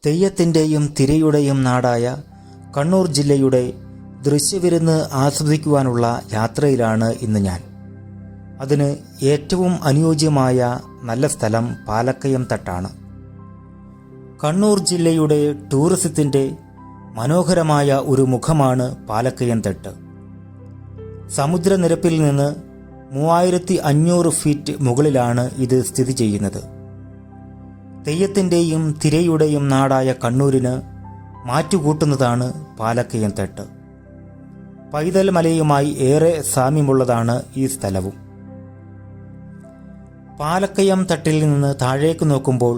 തെയ്യത്തിൻ്റെയും തിരയുടെയും നാടായ കണ്ണൂർ ജില്ലയുടെ ദൃശ്യവിരുന്ന് ആസ്വദിക്കുവാനുള്ള യാത്രയിലാണ് ഇന്ന് ഞാൻ. അതിന് ഏറ്റവും അനുയോജ്യമായ നല്ല സ്ഥലം പാലക്കയം തട്ടാണ്. കണ്ണൂർ ജില്ലയുടെ ടൂറിസത്തിൻ്റെ മനോഹരമായ ഒരു മുഖമാണ് പാലക്കയം തട്ട്. സമുദ്രനിരപ്പിൽ നിന്ന് 3500 ഫീറ്റ് മുകളിലാണ് ഇത് സ്ഥിതി ചെയ്യുന്നത്. തെയ്യത്തിൻ്റെയും തിരയുടെയും നാടായ കണ്ണൂരിന് മാറ്റുകൂട്ടുന്നതാണ് പാലക്കയം തട്ട്. പൈതൽ മലയുമായി ഏറെ സാമ്യമുള്ളതാണ് ഈ സ്ഥലവും. പാലക്കയം തട്ടിൽ നിന്ന് താഴേക്ക് നോക്കുമ്പോൾ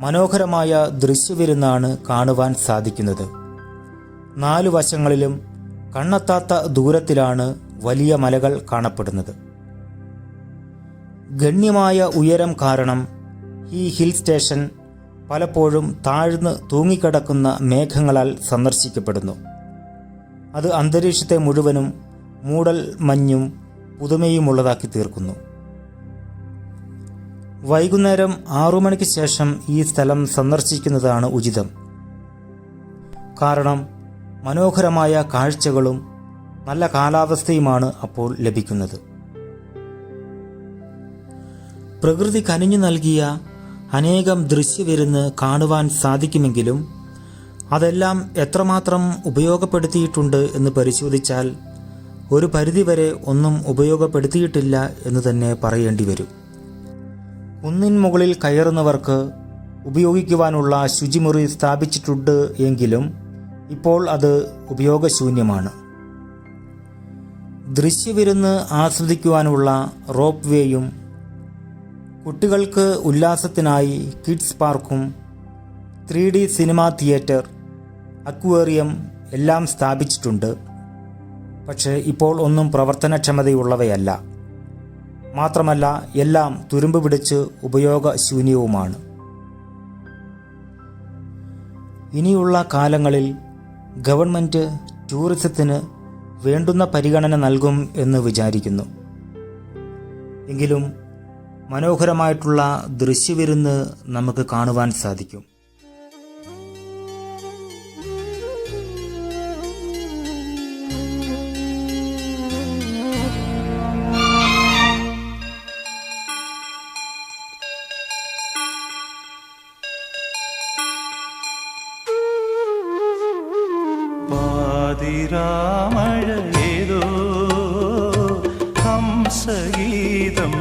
മനോഹരമായ ദൃശ്യവിരുന്നാണ് കാണുവാൻ സാധിക്കുന്നത്. 4 വശങ്ങളിലും കണ്ണെത്താത്ത ദൂരത്തിലാണ് വലിയ മലകൾ കാണപ്പെടുന്നത്. ഗണ്യമായ ഉയരം കാരണം ഈ ഹിൽ സ്റ്റേഷൻ പലപ്പോഴും താഴ്ന്ന് തൂങ്ങിക്കിടക്കുന്ന മേഘങ്ങളാൽ സന്ദർശിക്കപ്പെടുന്നു. അത് അന്തരീക്ഷത്തെ മുഴുവനും മൂടൽ മഞ്ഞും പുതുമയുമുള്ളതാക്കി തീർക്കുന്നു. വൈകുന്നേരം 6 മണിക്ക് ശേഷം ഈ സ്ഥലം സന്ദർശിക്കുന്നതാണ് ഉചിതം. കാരണം മനോഹരമായ കാഴ്ചകളും നല്ല കാലാവസ്ഥയുമാണ് അപ്പോൾ ലഭിക്കുന്നത്. പ്രകൃതി കനിഞ്ഞു നൽകിയ അനേകം ദൃശ്യവിരുന്ന് കാണുവാൻ സാധിക്കുമെങ്കിലും അതെല്ലാം എത്രമാത്രം ഉപയോഗപ്പെടുത്തിയിട്ടുണ്ട് എന്ന് പരിശോധിച്ചാൽ ഒരു പരിധിവരെ ഒന്നും ഉപയോഗപ്പെടുത്തിയിട്ടില്ല എന്ന് തന്നെ പറയേണ്ടി വരും. കുന്നിൻ മുകളിൽ കയറുന്നവർക്ക് ഉപയോഗിക്കുവാനുള്ള ശുചിമുറി സ്ഥാപിച്ചിട്ടുണ്ട് എങ്കിലും ഇപ്പോൾ അത് ഉപയോഗശൂന്യമാണ്. ദൃശ്യവിരുന്ന് ആസ്വദിക്കുവാനുള്ള റോപ്പ് വേയും കുട്ടികൾക്ക് ഉല്ലാസത്തിനായി കിഡ്സ് പാർക്കും 3D സിനിമാ തിയേറ്റർ, അക്വേറിയം എല്ലാം സ്ഥാപിച്ചിട്ടുണ്ട്. പക്ഷേ ഇപ്പോൾ ഒന്നും പ്രവർത്തനക്ഷമതയുള്ളവയല്ല. മാത്രമല്ല എല്ലാം തുരുമ്പ് പിടിച്ച് ഉപയോഗശൂന്യവുമാണ്. ഇനിയുള്ള കാലങ്ങളിൽ ഗവൺമെൻറ് ടൂറിസത്തിന് വേണ്ടുന്ന പരിഗണന നൽകും എന്ന് വിചാരിക്കുന്നു. എങ്കിലും മനോഹരമായിട്ടുള്ള ദൃശ്യവിരുന്ന് നമുക്ക് കാണുവാൻ സാധിക്കും. പാതിരാമഴ ഏതോ ഹംസഗീതം